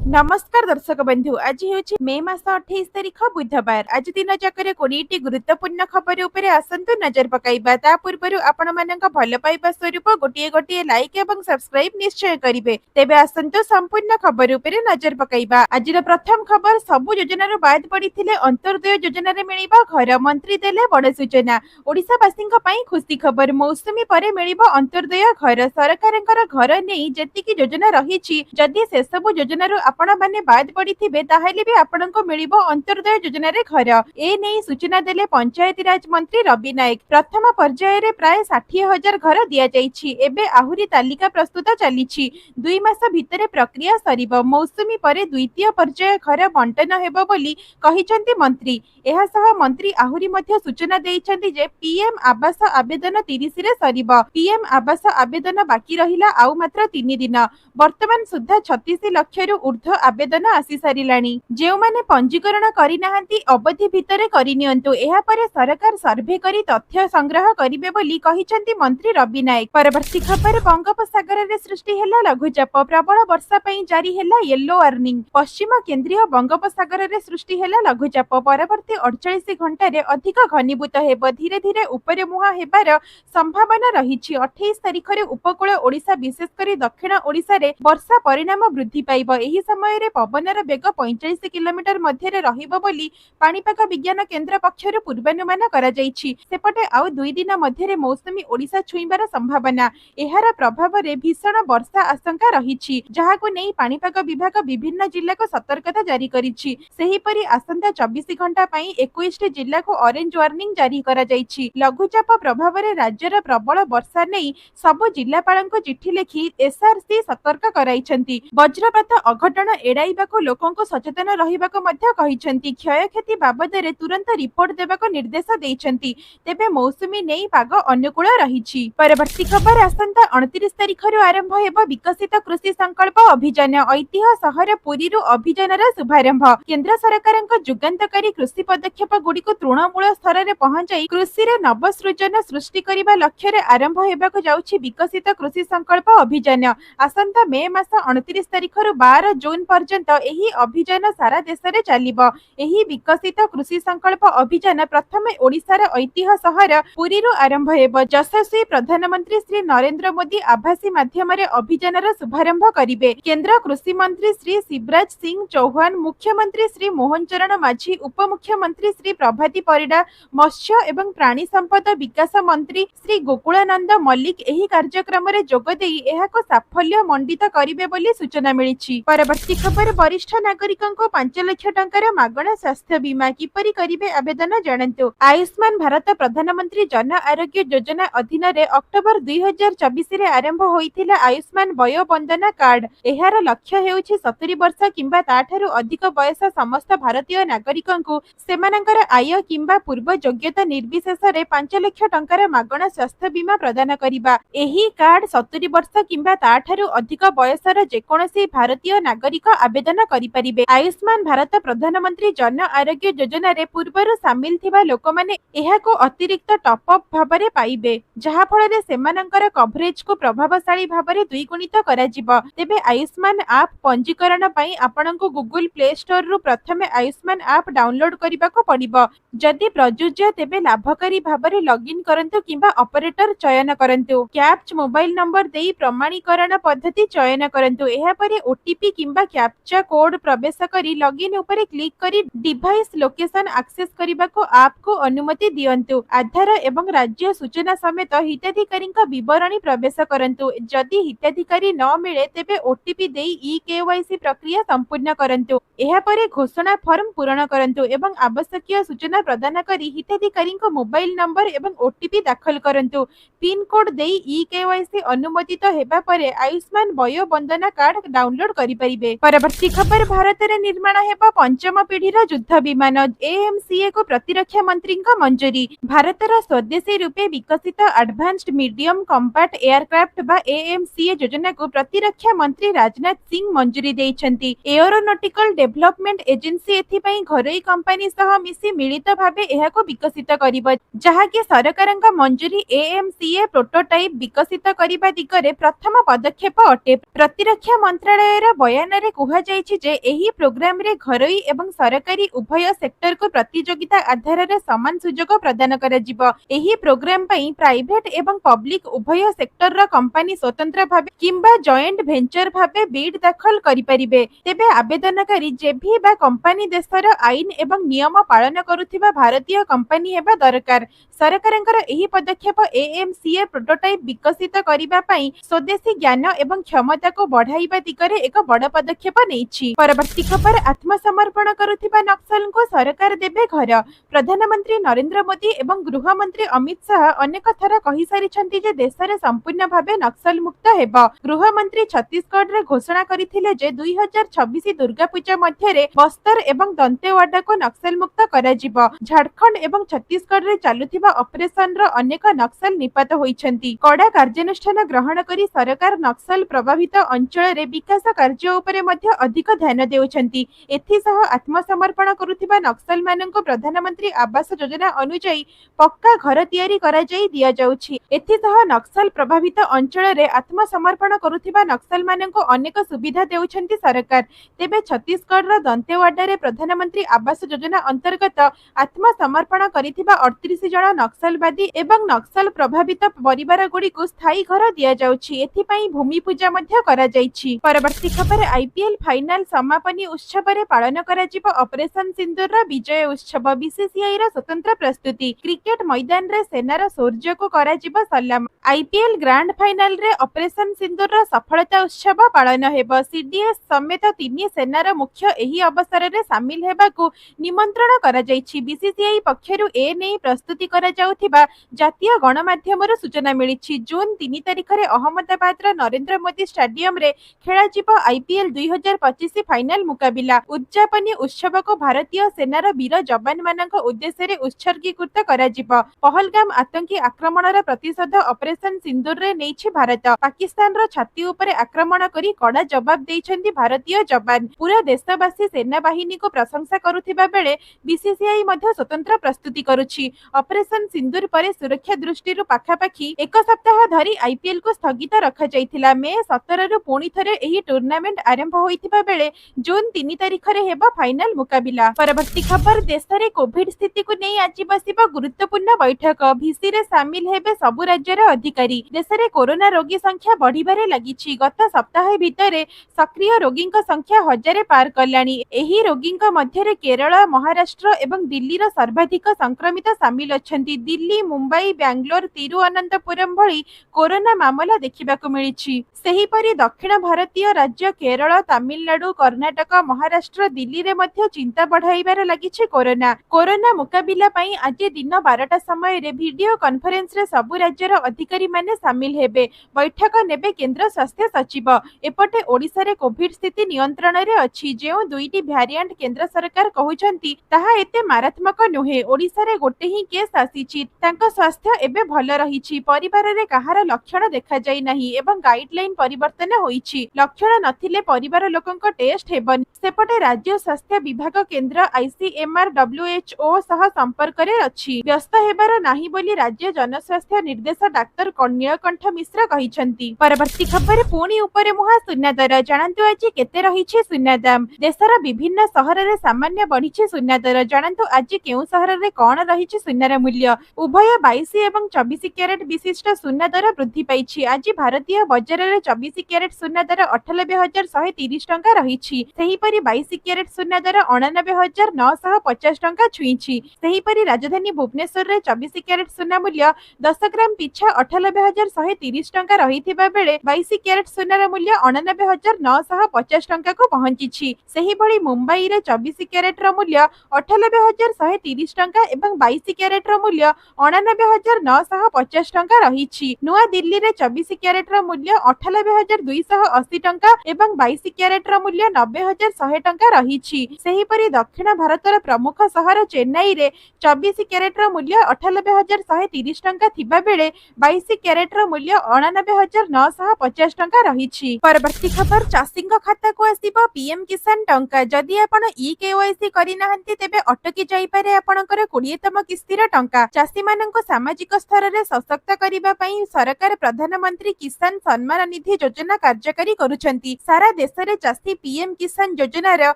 नमस्कार दर्शक बंधु आज हूँ मे मास 28 तारीख बुधवार। आज दिन जाकर 20टी गुरुत्वपूर्ण खबर उपरे आसंतु नजर पकाइबा। ता पूर्व आपण मानक भल पाइबा स्वरूप गोटे गोटे लाइक एवं सब्सक्राइब निश्चय करिवे। तेबे आसंतु संपूर्ण खबर उपरे नजर पकाइबा। आज प्रथम खबर सबु योजनार बाद पड़िथिले अंत्योदय योजना रे मिलिबा घर। मंत्री देले बड़ सूचना। ओडिसावासींक पई खुशी खबर। मौसुमी परे मिलिबा अंत्योदय घर। सरकारंकर घर नेई जेतिकी योजना रहिछि जदि से सब योजनार आपण माने बाद पड़िथिबे ताहेले भी आपनको मिलिबो अंत्योदय योजना रे घर। ए नै सूचना देले पंचायती राज मंत्री रवि नायक। प्रथम पर्याय रे प्राय 60,000 घर दिया जाइछि। एबे आहुरी तालिका प्रस्तुत चलिछि। 2 मास भितरे प्रक्रिया सरिबो। मौसुमी परे द्वितीय पर्याय घर बंटन हेबो बोली कहिसंती मंत्री। एहा सह मंत्री आहुरी मध्ये सूचना देइछंती जे पीएम आवास आवेदन 30 रे सरिबो। पीएम आवास आवेदन बाकी रहिला आउ मात्र 3 दिन। वर्तमान सुद्धा 36 लाख रु ऊर्ध्व आवेदन आसी सारिलाणी। जेउ माने पंजीकरण करि नाहंती अवधि भितरे करि नियंतु। एहा परे सरकार सर्वे करी तथ्य संग्रह करिवे बोली कहिसंती मंत्री रवि नायक। परवर्ती खबर बंगोपसागर रे सृष्टि हेला लघुचाप। प्रबल वर्षा पई जारी हेला येलो वार्निंग। पश्चिम केंद्रीय बंगोपसागर रे सृष्टि हेला लघुचाप। परवर्ती 48 घंटा रे अधिक घनीभूत हेबो। धीरे धीरे ऊपर मुहा हेबार संभावना रहिछि। 28 तारिख रे उपकूल ओडिशा विशेष करी दक्षिण ओडिशा रे वर्षा परिणाम वृद्धि पाइब। एही समय रे पवनर बेग 45 किलोमीटर मध्य रे रहिबो बोली पाणीपाग विज्ञान केंद्र पक्षरु पूर्वानुमान करा जाइछि। सेपटे आउ 2 दिन मध्य रे मौसुमी ओडिशा छुईबार संभावना। एहार प्रभाव रे भीषण वर्षा आशंका रहिछि जहाकु नै पाणीपाग विभाग विभिन्न जिल्ला को सतर्कता जारी करिछि। सेही परि आसंता 24 घंटा पई 21 जिल्ला को ऑरेंज वार्निंग जारी करा जाइछि। लघुचाप प्रभाव रे राज्यर प्रबल वर्षा नै सब जिल्लापालंको चिठी लेखि एसआरसी सतर्क कराइछंती। वज्रपात अघटन एड़ाइबाको लोकंको सचेतन रहिबाको मध्य कहिछंती। क्षयक्षति बाबदरे तुरंत रिपोर्ट देबाको निर्देश देइछंती। तेबे मौसुमी नेई पाग अनुकूल रहिछि। परवर्ती खबर आसंता 29 तारिख रु आरंभ हेबो विकसित कृषि संकल्प अभियान। ऐतिह्य शहर पुरी रु अभियानर शुभारंभ। केंद्र सरकारक जुगान्तकारी कृषि पदक्षेप गुड़िको तृणमूल स्तर रे पहुंचाई कृषि रे नवसृजन सृष्टि करिबा लक्ष्य रे आरंभ हेबाको जाउछि विकसित कृषि संकल्प अभियान। आसंता मे मास 29 तारिख रु 12 जून पर्यंत एही अभियान सारा देश रे चलिबो। एही विकसित कृषि संकल्प अभियान प्रथमे ओडिशार ऐतिह्य शहर पुरी रु आरंभ हेबो। यशस्वी प्रधानमंत्री श्री नरेंद्र मोदी आभासी माध्यम रे अभियानर शुभारंभ करिवे। केंद्र कृषि मंत्री श्री शिवराज सिंह चौहान, मुख्यमंत्री श्री मोहन चरण माझी, उपमुख्यमंत्री श्री प्रभाती परिडा, मत्स्य एवं प्राणी संपद विकास मंत्री श्री गोकुलानंद मल्लिक एही कार्यक्रम रे जोग देई एहाको साफल्य मंडित करिवे बोली सूचना मिलिछि। परवर्ती खबर वरिष्ठ नागरिकंको 5 लाख टंकार मागणा स्वास्थ्य बीमा किपरि करिवे आवेदन जानन्तु। आयुष्मान भारत प्रधानमंत्री जन आरोग्य योजना अधीन रे अक्टोबर 2024 रे आरंभ होइथिला आयुष्मान वयो वंदना कार्ड। एहार लक्ष्य हेउछि 70 वर्ष किंबा ताठारु अधिक वयस समस्त भारतीय नागरिकंकु सेमानंकर आय किंबा पूर्व योग्यता निर्विशेष रे 5 लाख टंकार मागणा स्वास्थ्य बीमा प्रदान करिबा। एही कार्ड 70 वर्ष किंबा ताठारु अधिक वयसर जेकोनोसी भारतीय नागरिक आवेदन करिपारिबे। आयुष्मान भारत प्रधानमंत्री जन आरोग्य योजना रे पूर्वरु सामिल थिबा लोकमाने एहाको अतिरिक्त टॉप अप भाबरे पाइबे, जहा फଳରେ सेमानंकर कवरेज को प्रभावशाली भाबरे द्विगुणित कराजिबो। तेबे आयुष्मान ऐप पंजीकरण पई आपनको गूगल प्ले स्टोर रु प्रथमे आयुष्मान ऐप डाउनलोड करिबाको पड़िबो। जदि प्रयोज्य तेबे लाभकारी भाबरे लॉगिन करंतु किंबा ऑपरेटर चयन करंतु। कैप्च मोबाइल नंबर देई प्रमाणीकरण पद्धति चयन करंतु। एहा परे ओटीपी किंबा कैप्चा कोड प्रवेश करी लॉगिन उपरे क्लिक करी डिवाइस लोकेशन एक्सेस करिबाको ऐप को अनुमति दियंतु। आधार एवं राज्य सूचना समेत हिताधिकारींका विवरणी प्रवेश करंतु। जदि हिताधिकारी न मिले तेबे ओटीपी देई ई-केवाईसी प्रक्रिया संपूर्ण करंतु। एहा परे घोषणा फॉर्म पूर्ण करंतु एवं आवश्यकीय सूचना प्रदान करी हिताधिकारींका मोबाइल नंबर एवं ओटीपी दाखल करंतु। पिन कोड देई ई-केवाईसी अनुमोदित हेबा परे आयुष्मान वयो वंदना कार्ड डाउनलोड करि परिबे। परवर्ती खबर भारत रे निर्माण हेबा पंचम पीढ़ी रा युद्ध विमान। एएमसीए को प्रतिरक्षा मंत्री का मंजूरी। भारतर स्वदेशी रूपे विकसित एडवांस्ड मीडियम कॉम्पैक्ट एयरक्राफ्ट बा एएमसीए योजना को प्रतिरक्षा मंत्री राजनाथ सिंह मंजूरी देइछंती। एरोनॉटिकल डेवलपमेंट एजेंसी एथि पई घरोई कंपनी सह मिसी मिलित भाबे एहाको विकसित करिबो, जहा कि सरकारक मंजूरी एएमसीए प्रोटोटाइप विकसित करिबा दिगरे प्रथम पदक्षेप अटे। प्रतिरक्षा मंत्रालयर बयान सूचना कुहाଯାଇଛି जे एही प्रोग्राम रे घरोई एवं सरकारी उभय सेक्टर को प्रतियोगिता आधार रे समान सुजोग प्रदान कराजिबो। एही प्रोग्राम पई प्राइवेट एवं पब्लिक उभय सेक्टर रा कंपनी स्वतंत्र भाबे किंबा जॉइंट वेंचर भाबे बिड दाखल करि परिबे। तेबे आवेदनकारी जेभी बा कंपनी देशर आईन एवं नियम पालन करुथिबा भारतीय कंपनी हेबा दरकार। सरकारंकर एही पदक्षेप एएमसीए प्रोटोटाइप विकसित करिबा पई स्वदेशी ज्ञान एवं क्षमता को बढ़ाइबा दिगरे एक बड़ पदक्षेप नेइछि। परवर्ती खबर आत्मसमर्पण करुथिबा नक्सल को सरकार देबे घर। प्रधानमंत्री नरेंद्र मोदी एवं गृह मंत्री अमित शाह अनेक थर कहि सारिछन्ति जे देशरे संपूर्ण भाबे नक्सल मुक्त हेबो। गृह मंत्री छत्तीसगढ़ रे घोषणा करिथिले जे 2026 दुर्गा पूजा मध्यरे बस्तर एवं दंतेवाड़ा को नक्सल मुक्त कराजिबो। झारखंड एवं छत्तीसगढ़ रे चालुथिबा ऑपरेशन रो अनेक नक्सल निपात होइछन्ति। कड़ा कार्यानुष्ठान ग्रहण करी सरकार नक्सल प्रभावित अंचल रे विकास कार्य उपरे मध्य अधिक ध्यान देउछन्ति। एथिसह आत्मसमर्पण करुथिबा नक्सल माननको प्रधानमंत्री आवास योजना अनुଯାयी पक्का घर तैयारी करा जाई दिया जाउछि। एथिसह नक्सल प्रभावित अंचल रे आत्मसमर्पण करुथिबा नक्सल माननको अनेक सुविधा देउछन्ति सरकार। तेबे छत्तीसगढ़ रो दंतेवाड़ा रे प्रधानमंत्री आवास योजना अंतर्गत आत्मसमर्पण करिथिबा 38 जण नक्सलवादी एवं नक्सल प्रभावित परिवार गुडी को स्थायी घर दिया जाउछि। एथि पई भूमि पूजा मध्य करा जाइछि। परवर्ती खबर आईपीएल फाइनल समापनी उत्सव रे पालन करा जिवो ऑपरेशन सिंदूर रा विजय उत्सव। बीसीसीआई रा स्वतंत्र प्रस्तुति। क्रिकेट मैदान रे सेनार शौर्य को करा जिवो सलाम। आईपीएल ग्रांड फाइनल रे ऑपरेशन सिंदूर रा सफलता उत्सव पालन हेबो। सीडीएस समेत 3 सेनार मुख्य एही अवसर रे शामिल हेबाकू निमंत्रण करा जाइछि। बीसीसीआई पक्षरु ए नै प्रस्तुति करा जाउथिबा जातीय गणमाध्यम सूचना मिली। जून 3 तारिख रे अहमदाबाद रा नरेंद्र मोदी स्टेडियम रे खेला जिवो आईपीएल 2025 फाइनल मुकाबिला। उद्यापनी उत्सव को भारतीय सेनार वीर जवान मानक उद्देश्य रे उत्सर्गीकृत करा जिवो। पहलगाम आतंकी आक्रमण रा प्रतिशोध ऑपरेशन सिंदूर रे नेछि भारत। पाकिस्तान रो छाती उपरे आक्रमण करी कड़ा जवाब दैछन्ति भारतीय जवान। पूरा देशवासी सेना बाहिनी को प्रशंसा करुथिबा बेले बीसीसीआई मध्ये स्वतंत्र प्रस्तुति करुछि। ऑपरेशन सिंदूर परे सुरक्षा दृष्टि पाखापाखि एक सप्ताह धरी आईपीएल को स्थगित रखा जाइथिला। मे 17 रु पुणी थरे एही टूर्नामेंट आरंभ होइथिबा बेले जून 3 तारिख रे हेबा फाइनल मुकाबिला। परवर्ती खबर देश रे कोविड स्थिति को नै आज बसिबा गुरुत्वपूर्ण बैठक। भिसी रे शामिल हेबे सबु राज्यर अधिकारी। देश रे कोरोना रोगी संख्या बढ़िबारे लागिछि। गत सप्ताह भितरे सक्रिय रोगींक संख्या 1000 पार कलानी। एही रोगींक मध्यरे केरल, महाराष्ट्र एवं दिल्ली रो सर्वाधिक संक्रमित शामिल अछन्ति। दिल्ली, मुंबई, बेंगलोर, तिरुअनंतपुरम भली कोरोना मामला देखिबाकू मिलिछि। सेहीपरि दक्षिण भारतीय राज्य केरल, तमिलनाडु, कर्नाटक, महाराष्ट्र, दिल्ली रे मध्य चिंता बढ़ाइबार लागिछि कोरोना। कोरोना मुकाबिला पई आज दिन 12टा समय रे वीडियो कॉन्फ्रेंस रे सबु राज्यर अधिकारी माने शामिल हेबे। बैठक नेबे केंद्र स्वास्थ्य सचिव। एपटे ओडिसा रे कोविड स्थिति नियंत्रण रे अछि। जेउ दुईटी वेरिएंट केंद्र सरकार कहउछन्ति ताहा एते मारात्मक नुहे। ओडिसा रे गोटे ही केस आसीछि। तांको स्वास्थ्य एबे भल रहिछि। परिवार रे कहार लक्षण देखा जाई नाही एवं गाइडलाइन परिवर्तन होईछि। लक्षण नथिले परिवार लोकंक टेस्ट हेबन। सेपटे राज्य स्वास्थ्य विभाग केंद्र आईसीएमआर डब्ल्यूएचओ सह संपर्क रे अछि। व्यस्त हेबार नाही बोली राज्य जनस्वास्थ्य निर्देशक डाक्टर नीलकंठ मिश्र कहिछन्ति। परवर्ती खबर पुणी उपरे मुहा सुना दर। जानन्तु आज केते रहिछि सुना दाम। देशर विभिन्न शहर रे सामान्य बढ़िछि सुना दर। जानन्तु आज केउ शहर रे कोन रहिछि सुनार मूल्य। उभय 22 एवं 24 क्यारेट विशिष्ट सुना दर वृद्धि पाइछि। आज भारतीय बजार रे 24 क्यारेट सुना दर 98,130 टंका रहिछि। सेहीपरि 22 क्यारेट सुना दर 89,950 टंका छुइछि। सेहीपरि राजधानी भुवनेश्वर रे 24 क्यारेट सुना मूल्य 10 ग्राम पिछा 98,130 टंका रहिथिबा बेले 22 क्यारेट सुनार मूल्य 89,950 टंका को पहुंचिछि। सेहीभଳି मुंबई रे 24 क्यारेट रो मूल्य 98,130 टंका एवं 22 क्यारेट रो मूल्य 89,950 टंका रहिछि। नुआ दिल्ली रे 24 क्यारेट रो मूल्य 98,280 टंका एवं 22 क्यारेट रो मूल्य 90,100 टंका रहिछि। सेहीपरि दक्षिण भारतर प्रमुख शहर चेन्नई रे 24 क्यारेट रो मूल्य 98,130 टंका थिबा बेले 22 क्यारेट रो मूल्य 89,950 टंका रहिछि। परवर्ती खबर चाषींक खाता को आसीबो पीएम किसान टंका। जदि आपण ई केवाईसी करि नाहंती तेबे अटकी जाई पारे आपणकर 20तम किस्तीर टंका। चाषी मानक सामाजिक स्तर रे सशक्त करिबा पई सरकार प्रधानमंत्री किसान सम्मान निधि योजना कार्यकारी करूछंती। सारा देशरे चाषी पीएम किसान योजनार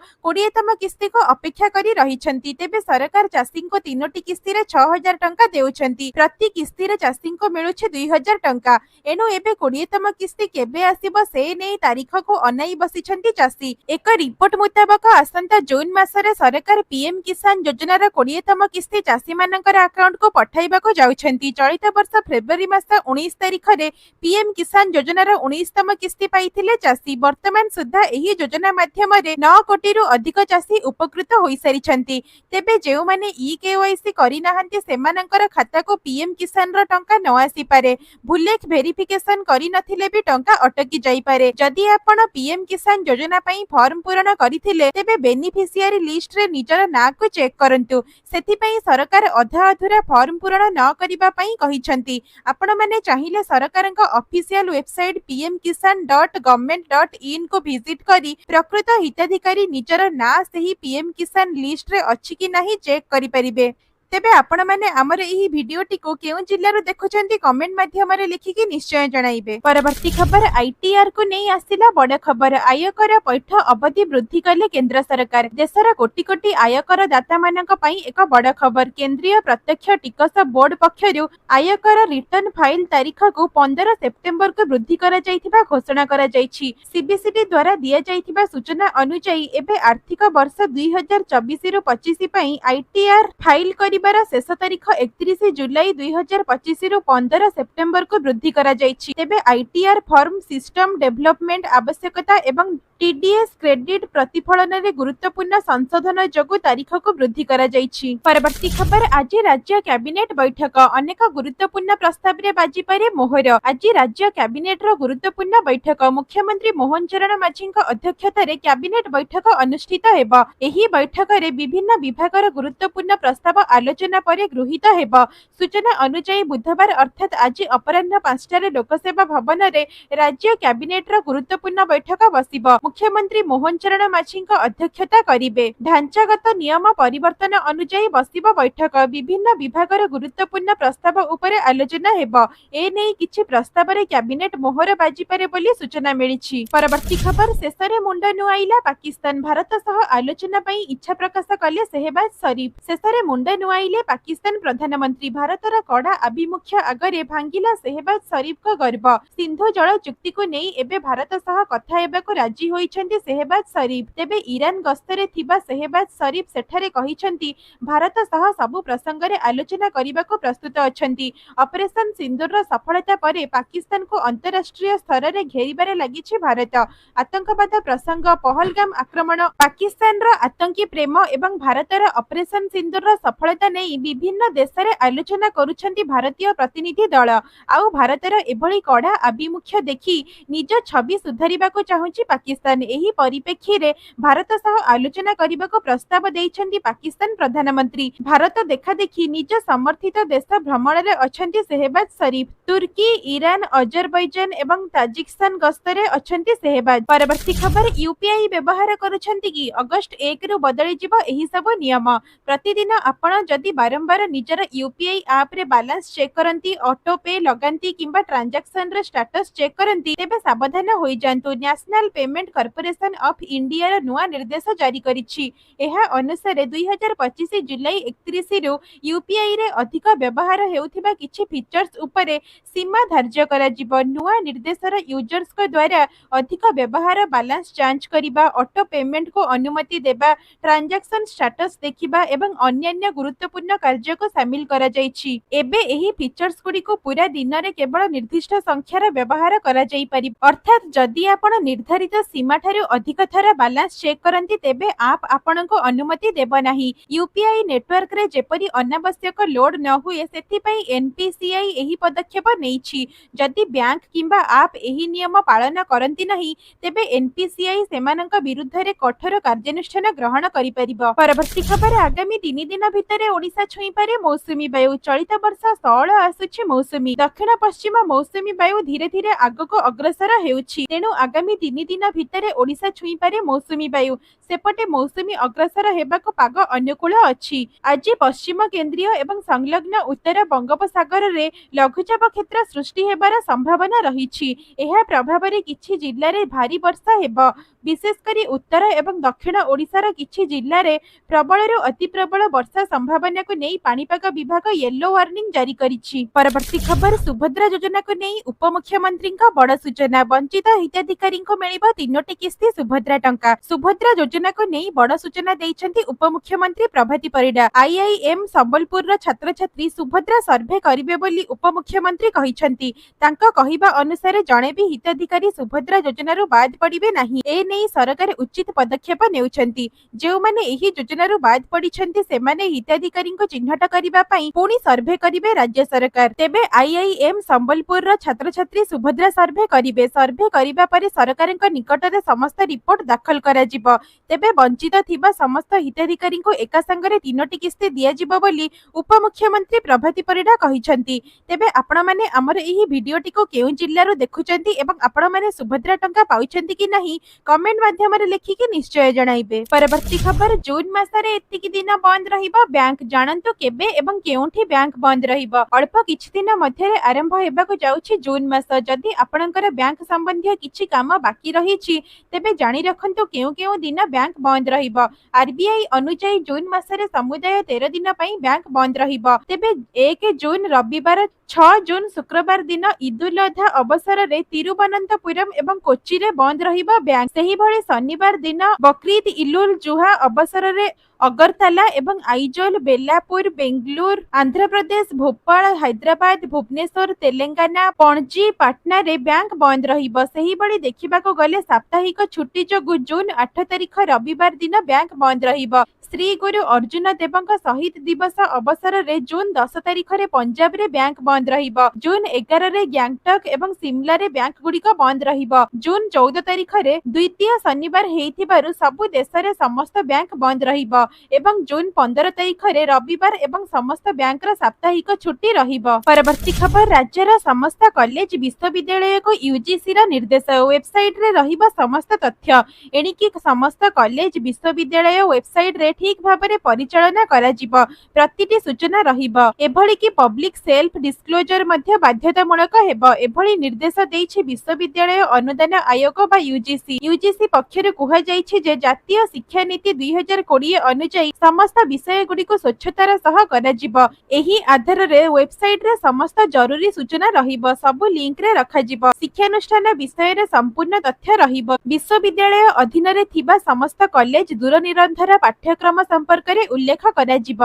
20तम किस्ती को अपेक्षा करी रहिछंती। तेबे सरकार चाषी को 3टी किस्ती रे 6000 टंका देउछंती। प्रति किस्ती रे चाषी को मिलुछि 2000 टंका। एनु एबे 20तम किस्ती केबे आसीबो से नै तारीख को अनाई बसिछंती चाषी। एक रिपोर्ट मुताबक आसंता जून मासरे सरकार पीएम किसान योजनार 20तम किस्ती चाषी मानकर अकाउंट को पठाइबा को जाउछंती। चलित वर्ष फेब्रुआरी मास 19 तारीख रे पीएम किसान योजनार 19तम किस्ती पाइथिले चाषी। वर्तमान सुद्धा एही योजना माध्यम रे 9 कोटी रु अधिक चाषी उपकृत होई सारिछंती। तेबे जेउ माने ई केवाईसी करि नाहंती सेमानकर खाता को पीएम किसान रो टंका न आसी पारे। भूलेख वेरिफिकेशन करि नथिले भी टंका अटकी जाई पारे। जदि आपण पीएम किसान योजना पई फॉर्म पूरण करिथिले तेबे बेनिफिशियरी लिस्ट रे निजर ना को चेक करंतु। सेथि पई सरकार अधा अधूरा फॉर्म पूरण न करिबा पई कहिछंती। आपण माने चाहिए सरकारक ऑफिशियल वेबसाइट pmkisan.government.in को विजिट करी प्रकृत हिताधिकारी निजर ना सही पीएम किसान लिस्ट रे अछि कि नाही चेक करि परिबे। तेबे आपण माने हमर एही वीडियोटी को केउ जिल्लारो देखुछंती कमेंट माध्यम रे लिखिकी निश्चय जणाइबे। परवर्ती खबर आईटीआर को नै आसिला बड़ खबर। आयकर पैठ अवधि वृद्धि कले केंद्र सरकार। देशर कोटी कोटी आयकर दाता मानक पई एक बड़ खबर। केंद्रीय प्रत्यक्ष टिकस बोर्ड पक्षरु आयकर रिटर्न फाइल तारीख को 15 सेप्टेम्बर को वृद्धि करा जायथिबा घोषणा करा जायछि। सीबीसीटी द्वारा दिया जायथिबा सूचना अनुसार एबे आर्थिक वर्ष 2024 रु 25 पई आईटीआर फाइल करिबार शेष तारीख 31 जुलाई 2025 रु 15 सेप्टेम्बर को वृद्धि करा जायछि। तेबे आईटीआर फॉर्म सिस्टम डेवलपमेंट आवश्यकता एवं टीडीएस क्रेडिट प्रतिफलन रे गुरुत्वपूर्ण संशोधन जगु तारीख को वृद्धि करा जायछि। परवर्ती खबर आज राज्य कैबिनेट बैठक। अनेक गुरुत्वपूर्ण प्रस्ताव रे बाजी पारे मोहर। आज राज्य कैबिनेट रो गुरुत्वपूर्ण बैठक मुख्यमंत्री मोहन चरण माझीଙ୍କ अध्यक्षता रे कैबिनेट बैठक अनुष्ठित हेबो। एही बैठक रे विभिन्न विभागर गुरुत्वपूर्ण प्रस्ताव आलोचना परे गृहीत हेबो। सूचना अनुसार बुधवार अर्थात आज अपराह्न 5 रे लोकसेवा भवन रे राज्य कैबिनेट रो गुरुत्वपूर्ण बैठक बसिबो। मुख्यमंत्री मोहन चरण माझीଙ୍କ अध्यक्षता करिवे। ढांचागत नियम परिवर्तन अनुसार बसिबो बैठक। विभिन्न विभागर गुरुत्वपूर्ण प्रस्ताव उपरे आलोचना हेबो। ए नै किछि प्रस्ताव रे कैबिनेट मोहर बाजी पारे बोली सूचना मिलिछि। परवर्ती खबर शेषरे मुंड नुआइला पाकिस्तान। भारत सह आलोचना पई इच्छा प्रकाश कले शहबाज शरीफ। शेषरे मुंड नुआइले पाकिस्तान प्रधानमंत्री। भारतर कड़ा आभिमुख्य आगरे भांगिला शहबाज शरीफ को गर्व। सिंधु जल चुक्ति को नै एबे भारत सह कथा हेबाको राजी होइछन्ती शहबाज शरीफ। तेबे ईरान गस्तरे थिबा शहबाज शरीफ सेठारे कहिछन्ती भारत सह सबु प्रसंग रे आलोचना करिबाको प्रस्तुत अछन्ती। ऑपरेशन सिंदूर सफलता परे पाकिस्तान को अंतरराष्ट्रीय स्तर रे घेरिबारे लागिछि भारत। आतंकवाद प्रसंग पहलगाम आक्रमण पाकिस्तान रो आतंकी प्रेम एवं भारतर ऑपरेशन सिंदूर सफलता नै विभिन्न देश रे आलोचना करुछन्ती भारतीय प्रतिनिधि दल। आउ भारतर एभली कड़ा आभिमुख्य देखि निज छवि सुधारिबाको चाहुछि पाकिस्तान। एही परिप्रेक्षी रे भारत सह आलोचना करिबाको प्रस्ताव दैछन्ती पाकिस्तान प्रधानमंत्री। भारत देखा देखि निज समर्थित देश भ्रमण रे अछन्ती शहबाज शरीफ। तुर्की ईरान अजरबैजान एवं ताजिकिस्तान गस्तरे अछन्ती शहबाज। परवर्ती खबर यूपीआई व्यवहार करुछन्ती कि अगस्त 1 रु बदली जिवो एही सब नियम। प्रतिदिन आपण जदि बारंबार निजर यूपीआई ऐप रे बैलेंस चेक करंती ऑटो पे लगांती किंबा ट्रांजैक्शन रे स्टेटस चेक करंती तेबे सावधान होई जांतु। National payment corporation of India रो नुआ निर्देश जारी करिछि। एहा अनुसार 2025 जुलाई 31 रु यूपीआई रे अधिक व्यवहार हेउथिबा किछि फीचर्स उपरे सीमा धार्य करा जिवो। नुआ निर्देशर यूजर्स को द्वारा अधिक व्यवहार बैलेंस जांच करिबा ऑटो पेमेंट को अनुमति देबा ट्रांजैक्शन स्टेटस देखिबा एवं अन्य गुरुत्वपूर्ण कार्य को शामिल करा जायछि। एबे एही फीचर्स गुडी को पूरा दिन रे केवल निर्दिष्ट संख्यार व्यवहार करा जाई पारि। अर्थात जदि आपण निर्धारित सीमा ठारू अधिक थर बैलेंस चेक करंती तेबे आप आपनको अनुमति देबो नाही। यूपीआई नेटवर्क रे जेपरि अनावश्यक लोड न हुए सेथि पई एनपीसीआई एही पदक्षेप नेइछि। जदि बैंक किंबा आप एही नियम पालन करंती नाही तेबे एनपीसीआई सेमानक विरुद्ध रे कठोर कार्यानुष्ठान ग्रहण करि परिबो। परवर्ती खबर आगामी 3 दिन भितरे ओडिशा छुई पारे मौसुमी वायु। चलित वर्ष 16 आसुछि मौसुमी। दक्षिण पश्चिम मौसुमी वायु धीरे धीरे आगको अग्रसर हेउछि। तेनु आगामी 3 दिन भितर ଭିତରେ ओडिशा छुई पारे मौसुमी वायु सेपटे मौसुमी अग्रसर हेबाको पाग अनुकूल अछि। आज पश्चिम केन्द्रीय एवं संलग्न उत्तर बंगोपसागर रे लघुचाप क्षेत्र सृष्टि हेबार संभावना रहिछि। एहा प्रभाव रे किछि जिल्ला रे भारी वर्षा हेबो। विशेष करी उत्तर एवं दक्षिण ओडिशार किछि जिल्ला रे प्रबल अति प्रबल वर्षा संभावना को नहीं पाणीपाग विभाग येलो वार्निंग जारी करिछि। परवर्ती खबर सुभद्रा योजना को नहीं उपमुख्यमंत्री बड़ सूचना वंचित हिताधिकारी मिलिब 3टी किस्ती सुभद्रा टंका। सुभद्रा योजना को नहीं बड़ सूचना देइछन्ति उपमुख्यमंत्री प्रभाती परिडा। आईआईएम संबलपुर छात्र छात्री सुभद्रा सर्वे करिवे बोली उपमुख्यमंत्री कहिछन्ति। तांका कहिबा अनुसार जणे भी हिताधिकारी सुभद्रा योजनारू बाद पड़िबे नाही। ए नहीं सरकार उचित पदक्षेप नेउछन्ति। जो माने एही योजनारू बाद पड़िछन्ति सेमाने हिताधिकारी को चिन्हट करिबा पई पुणी सर्वे करिवे राज्य सरकार। तेबे आईआईएम संबलपुर छात्र छात्री सुभद्रा सर्वे करिवे। सर्वे करिबा परे सरकारक निकटरे समस्त रिपोर्ट दाखल करा जिवो। तेबे वंचित थिबा समस्त हिताधिकारी को एका संगरे 3टी किस्ती दिया जिवो बोली उपमुख्यमंत्री प्रभाती परिडा कहिछन्ति। तेबे आपण माने हमर एही भिडियोटी को केउ जिल्लारो देखुछन्ति एवं आपण माने सुभद्रा टंका पाउछन्ति कि नाही कमेंट माध्यम रे लिखिकी निश्चय जणाइबे। परवर्ती खबर जून मासरे एतिकी दिन बंद रहिबो बैंक जानंतु केबे एवं केउठी बैंक बंद रहिबो। अल्प किछि दिन मध्यरे आरंभ हेबाको जाउछि जून मास। जदि आपणकर बैंक संबंधी किछि काम बाकी रहिछि तेबे जानि रखंतु केउ केउ दिन बैंक बंद रहिबो। आरबीआई अनुसार जून मासरे समुदाय 13 दिन पई बैंक बंद रहिबो। तेबे 1 जून रविवार 6 जून शुक्रवार दिन ईदुल अधा अवसर रे तिरुवनंतपुरम एवं कोच्चि रे बंद रहिबो बैंक। सेही भଳି शनिवार दिन बकरीद इलुल जुहा अवसर रे अगरतला एवं आइजोल बेलापुर बेंगलुरु आंध्र प्रदेश भोपाल हैदराबाद भुवनेश्वर तेलंगाना पणजी पाटना रे बैंक बंद रहिबो। सेही भଳି देखिबाको गले साप्ताहिक छुट्टी जोगु जून 8 तारिख रविवार दिन बैंक बंद रहिबो। श्री गुरु अर्जुन देवଙ୍କ शहीद दिवस अवसर रे जून 10 तारिख रे पंजाब रे बैंक बंद रहिबो। जून 11 रे गैंगटॉक एवं सिमला रे बैंक गुड़िक बंद रहिबो। जून 14 तारिख रे द्वितीय शनिवार हेइथिबारु सबु देश रे समस्त बैंक बंद रहिबो एवं जून 15 तारिख रे रविवार एवं समस्त बैंक रा साप्ताहिक छुट्टी रहिबो। परवर्ती खबर राज्यर समस्त कॉलेज विश्वविद्यालय को यूजीसी रा निर्देश वेबसाइट रे रहिबो समस्त तथ्य। एणिकी समस्त कॉलेज विश्वविद्यालय वेबसाइट रे ठीक भाबरे परिचालना करा जिवो। प्रतिटी सूचना रहिबो। एभଳି कि पब्लिक सेल्फ डिस्क्लोजर मध्ये बाध्यतामूलक हेबो। एभଳି निर्देश देइछि विश्वविद्यालय अनुदान आयोग बा यूजीसी। यूजीसी पक्षरु कुहा जाइछि जे जातीय शिक्षा नीति 2020 अनुसार समस्त विषय गुडी को स्वच्छतार सह करा जिवो। एही आधार रे वेबसाइट रे समस्त जरूरी सूचना रहिबो। सबु लिंक रे रखा जिवो। शिक्षानुष्ठान विषय रे संपूर्ण तथ्य रहिबो। विश्वविद्यालय अधीन रे थिबा समस्त कॉलेज दूरनिरंतर पाठ्यक्रम संपर्क रे उल्लेख करा जिवो।